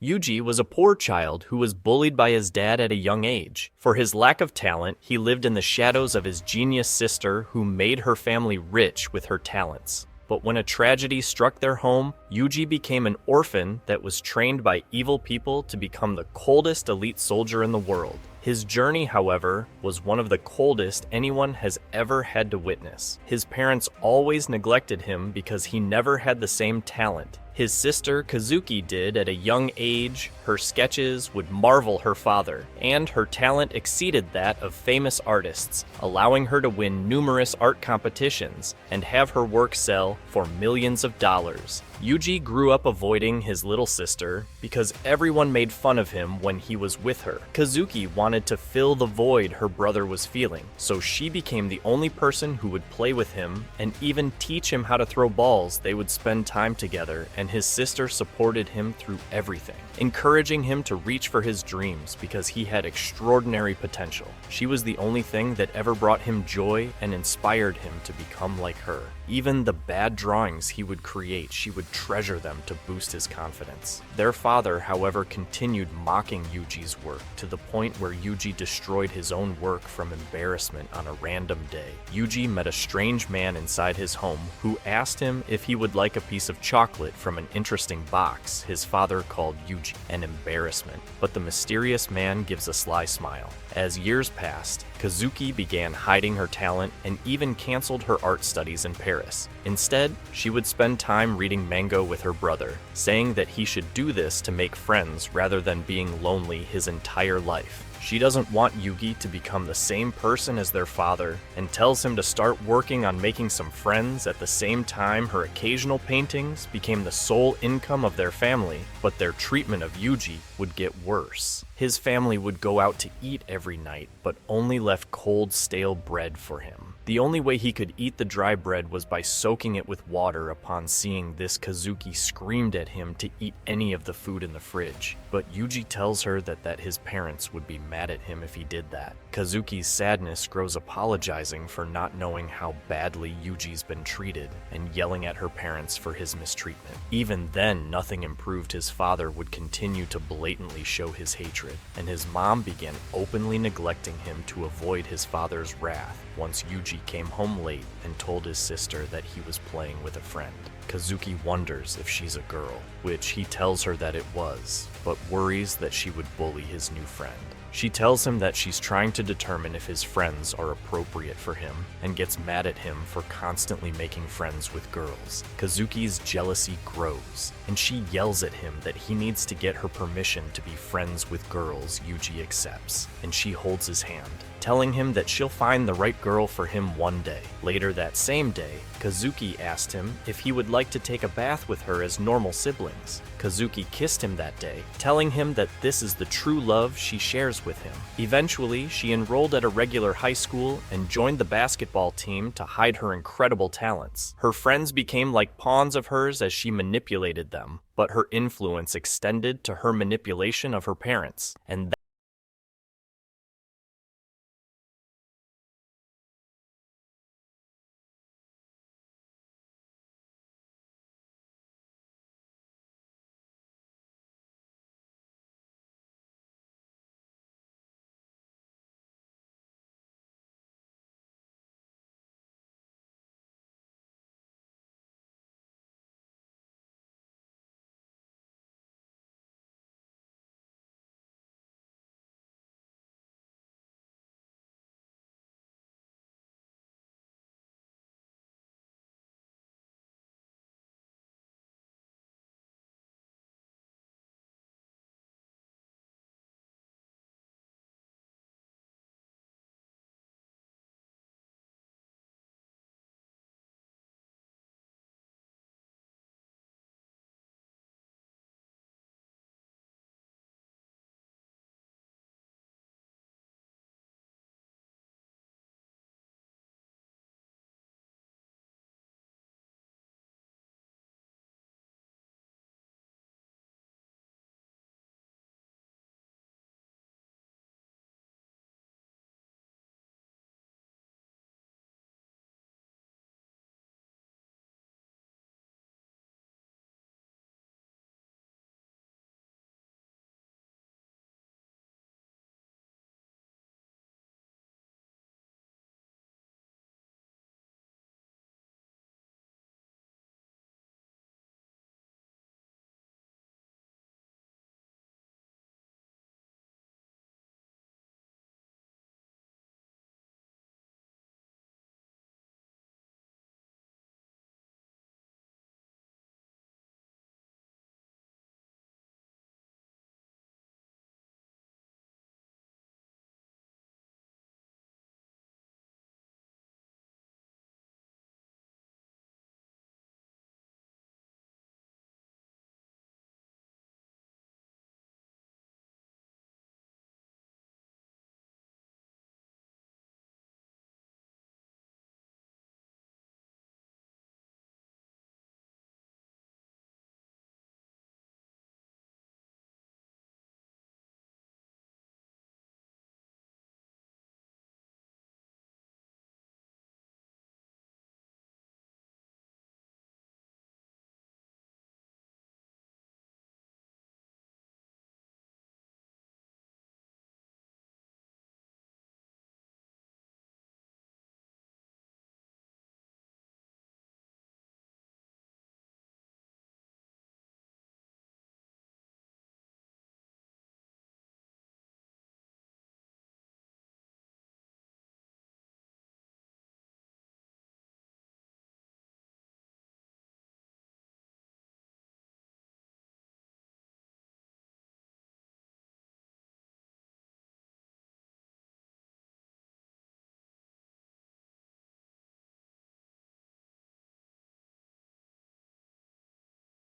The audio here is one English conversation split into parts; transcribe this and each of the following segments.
Yuji was a poor child who was bullied by his dad at a young age. For his lack of talent, he lived in the shadows of his genius sister who made her family rich with her talents. But when a tragedy struck their home, Yuji became an orphan that was trained by evil people to become the coldest elite soldier in the world. His journey, however, was one of the coldest anyone has ever had to witness. His parents always neglected him because he never had the same talent. His sister Kazuki did at a young age. Her sketches would marvel her father, and her talent exceeded that of famous artists, allowing her to win numerous art competitions and have her work sell for millions of dollars. Yuji grew up avoiding his little sister because everyone made fun of him when he was with her. Kazuki wanted to fill the void her brother was feeling, so she became the only person who would play with him and even teach him how to throw balls. They would spend time together, and his sister supported him through everything, encouraging him to reach for his dreams because he had extraordinary potential. She was the only thing that ever brought him joy and inspired him to become like her. Even the bad drawings he would create, she would treasure them to boost his confidence. Their father, however, continued mocking Yuji's work to the point where Yuji destroyed his own work from embarrassment on a random day. Yuji met a strange man inside his home who asked him if he would like a piece of chocolate from an interesting box his father called Yuji an embarrassment, but the mysterious man gives a sly smile. As years passed, Kazuki began hiding her talent and even canceled her art studies in Paris. Instead, she would spend time reading manga with her brother, saying that he should do this to make friends rather than being lonely his entire life. She doesn't want Yugi to become the same person as their father and tells him to start working on making some friends. At the same time, her occasional paintings became the sole income of their family, but their treatment of Yuji would get worse. His family would go out to eat every night, but only left cold, stale bread for him. The only way he could eat the dry bread was by soaking it with water. Upon seeing this, Kazuki screamed at him to eat any of the food in the fridge, but Yuji tells her that his parents would be mad at him if he did that. Kazuki's sadness grows apologizing for not knowing how badly Yuji's been treated and yelling at her parents for his mistreatment. Even then, nothing improved. His father would continue to blatantly show his hatred, and his mom began openly neglecting him to avoid his father's wrath. Once Yuji came home late and told his sister that he was playing with a friend. Kazuki wonders if she's a girl, which he tells her that it was, but worries that she would bully his new friend. She tells him that she's trying to determine if his friends are appropriate for him and gets mad at him for constantly making friends with girls. Kazuki's jealousy grows, and she yells at him that he needs to get her permission to be friends with girls. Yuji accepts, and she holds his hand, telling him that she'll find the right girl for him one day. Later that same day, Kazuki asked him if he would like to take a bath with her as normal siblings. Kazuki kissed him that day, telling him that this is the true love she shares with him. Eventually, she enrolled at a regular high school and joined the basketball team to hide her incredible talents. Her friends became like pawns of hers as she manipulated them, but her influence extended to her manipulation of her parents, and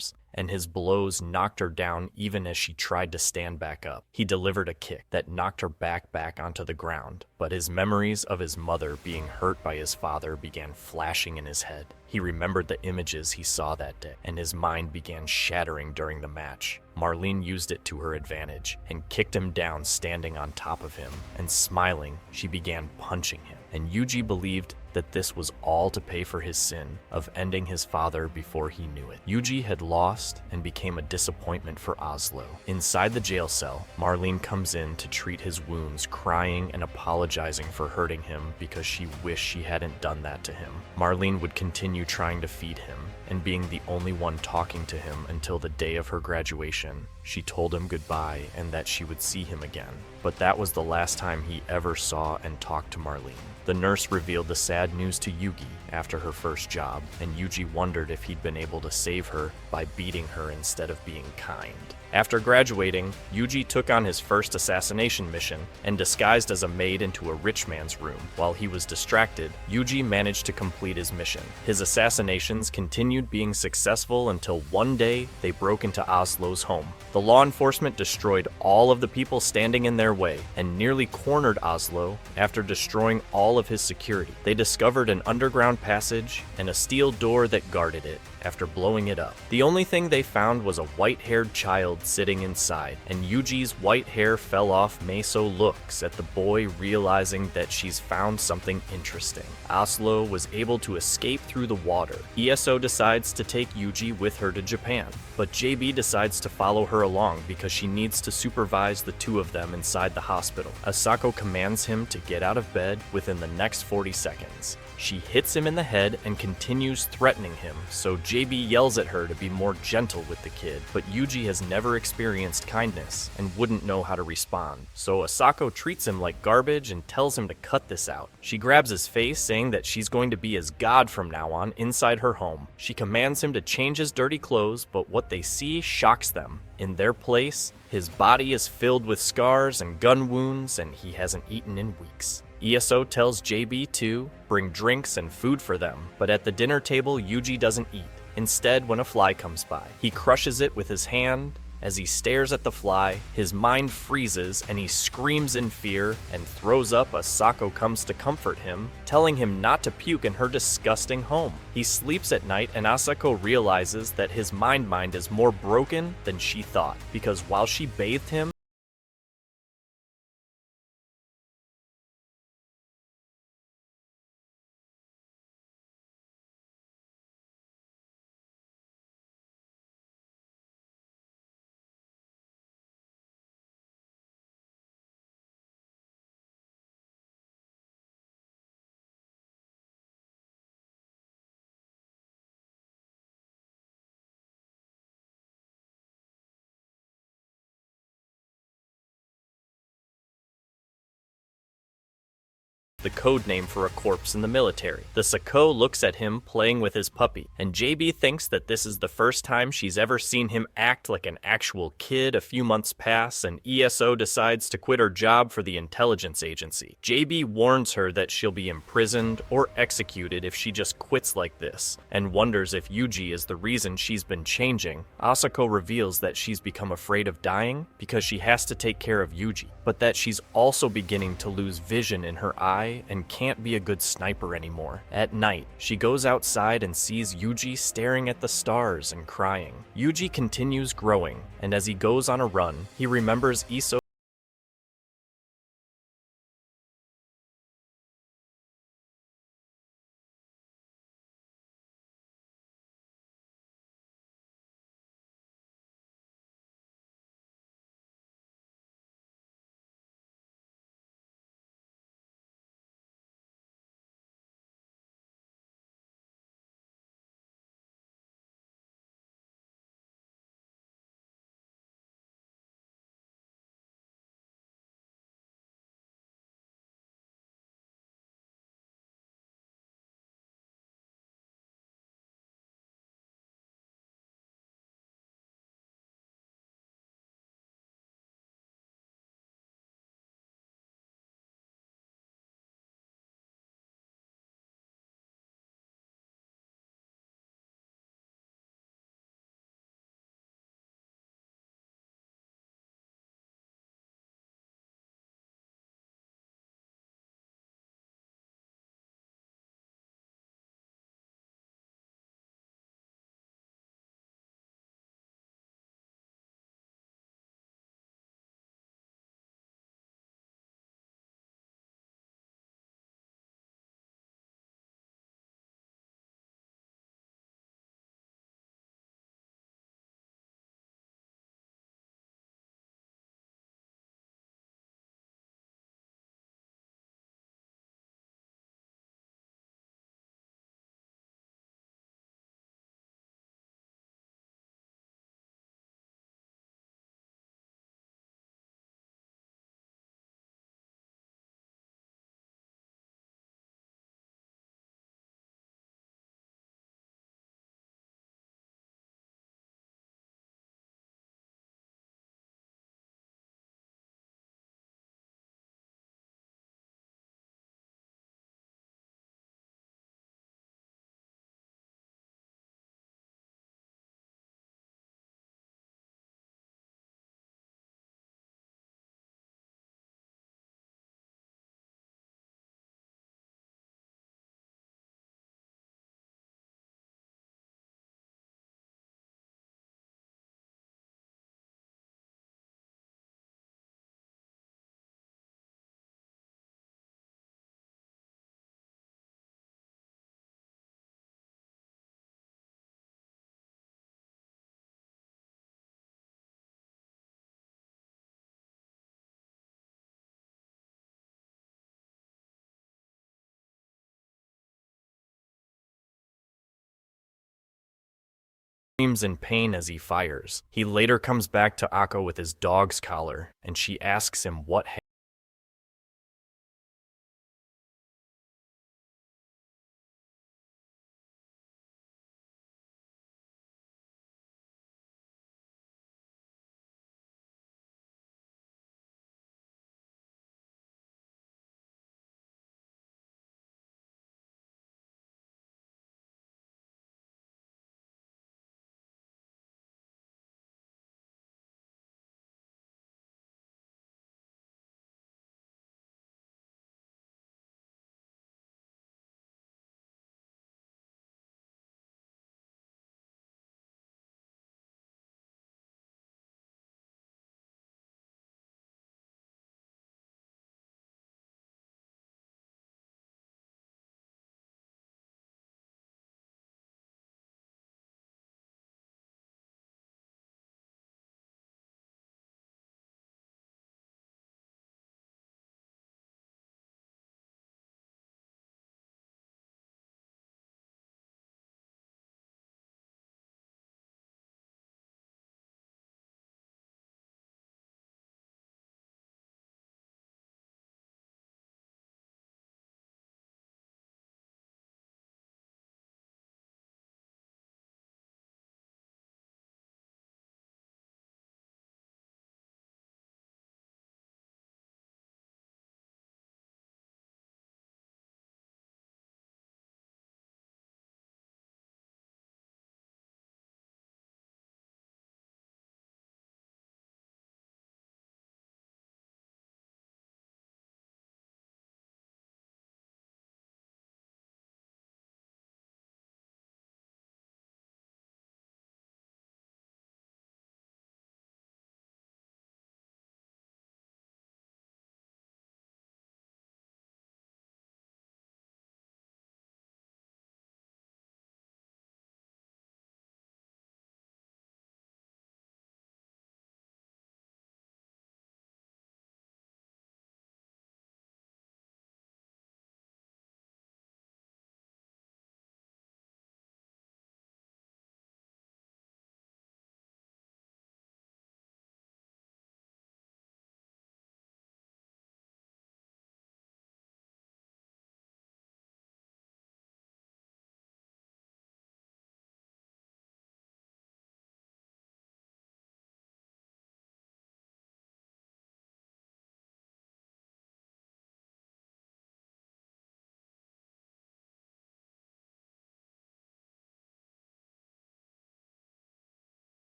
corpse, and his blows knocked her down even as she tried to stand back up. He delivered a kick that knocked her back onto the ground, but his memories of his mother being hurt by his father began flashing in his head. He remembered the images he saw that day, and his mind began shattering during the match. Marlene used it to her advantage and kicked him down standing on top of him, and smiling, she began punching him. And Yuji believed that this was all to pay for his sin of ending his father before he knew it. Yuji had lost and became a disappointment for Oslo. Inside the jail cell, Marlene comes in to treat his wounds, crying and apologizing for hurting him because she wished she hadn't done that to him. Marlene would continue trying to feed him and being the only one talking to him until the day of her graduation. She told him goodbye and that she would see him again, but that was the last time he ever saw and talked to Marlene. The nurse revealed the sad news to Yugi after her first job, and Yuji wondered if he'd been able to save her by beating her instead of being kind. After graduating, Yuji took on his first assassination mission and disguised as a maid into a rich man's room. While he was distracted, Yuji managed to complete his mission. His assassinations continued being successful until one day they broke into Oslo's home. The law enforcement destroyed all of the people standing in their way and nearly cornered Oslo after destroying all of his security. They discovered an underground passage and a steel door that guarded it after blowing it up. The only thing they found was a white-haired child sitting inside, and Yuji's white hair fell off. Meso looks at the boy, realizing that she's found something interesting. Oslo was able to escape through the water. ESO decides to take Yuji with her to Japan, but JB decides to follow her along because she needs to supervise the two of them inside the hospital. Asako commands him to get out of bed within the next 40 seconds. She hits him in the head and continues threatening him, so JB yells at her to be more gentle with the kid, but Yuji has never experienced kindness and wouldn't know how to respond. So Asako treats him like garbage and tells him to cut this out. She grabs his face, saying that she's going to be his god from now on inside her home. She commands him to change his dirty clothes, but what they see shocks them. In their place, his body is filled with scars and gun wounds, and he hasn't eaten in weeks. ESO tells JB to bring drinks and food for them, but at the dinner table, Yuji doesn't eat. Instead, when a fly comes by, he crushes it with his hand. As he stares at the fly, his mind freezes and he screams in fear and throws up. Asako comes to comfort him, telling him not to puke in her disgusting home. He sleeps at night, and Asako realizes that his mind is more broken than she thought, because while she bathed him, the code name for a corpse in the military. The Sako looks at him playing with his puppy, and JB thinks that this is the first time she's ever seen him act like an actual kid. A few months pass, and ESO decides to quit her job for the intelligence agency. JB warns her that she'll be imprisoned or executed if she just quits like this, and wonders if Yuji is the reason she's been changing. Asako reveals that she's become afraid of dying because she has to take care of Yuji, but that she's also beginning to lose vision in her eye and can't be a good sniper anymore. At night, she goes outside and sees Yuji staring at the stars and crying. Yuji continues growing, and as he goes on a run, he remembers Iso screams in pain as he fires. He later comes back to Akko with his dog's collar, and she asks him what happened.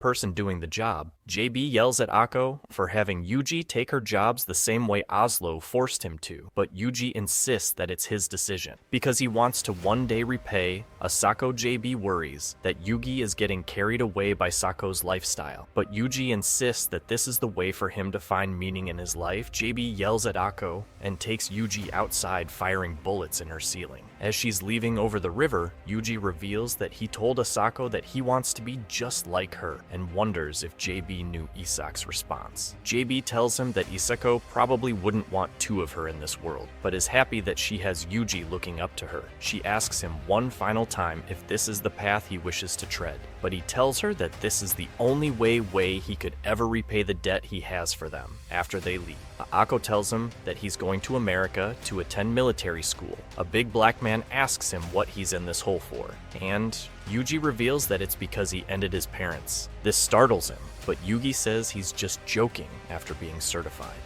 Person doing the job, JB yells at Akko for having Yuji take her jobs the same way Oslo forced him to, but Yuji insists that it's his decision. Because he wants to one day repay, Asako JB worries that Yugi is getting carried away by Sako's lifestyle, but Yuji insists that this is the way for him to find meaning in his life. JB yells at Akko and takes Yuji outside, firing bullets in her ceiling. As she's leaving over the river, Yuji reveals that he told Asako that he wants to be just like her, and wonders if JB knew Isak's response. JB tells him that Isako probably wouldn't want two of her in this world, but is happy that she has Yuji looking up to her. She asks him one final time if this is the path he wishes to tread, but he tells her that this is the only way he could ever repay the debt he has for them after they leave. Akko tells him that he's going to America to attend military school. A big black man asks him what he's in this hole for, and Yuji reveals that it's because he ended his parents. This startles him, but Yugi says he's just joking after being certified.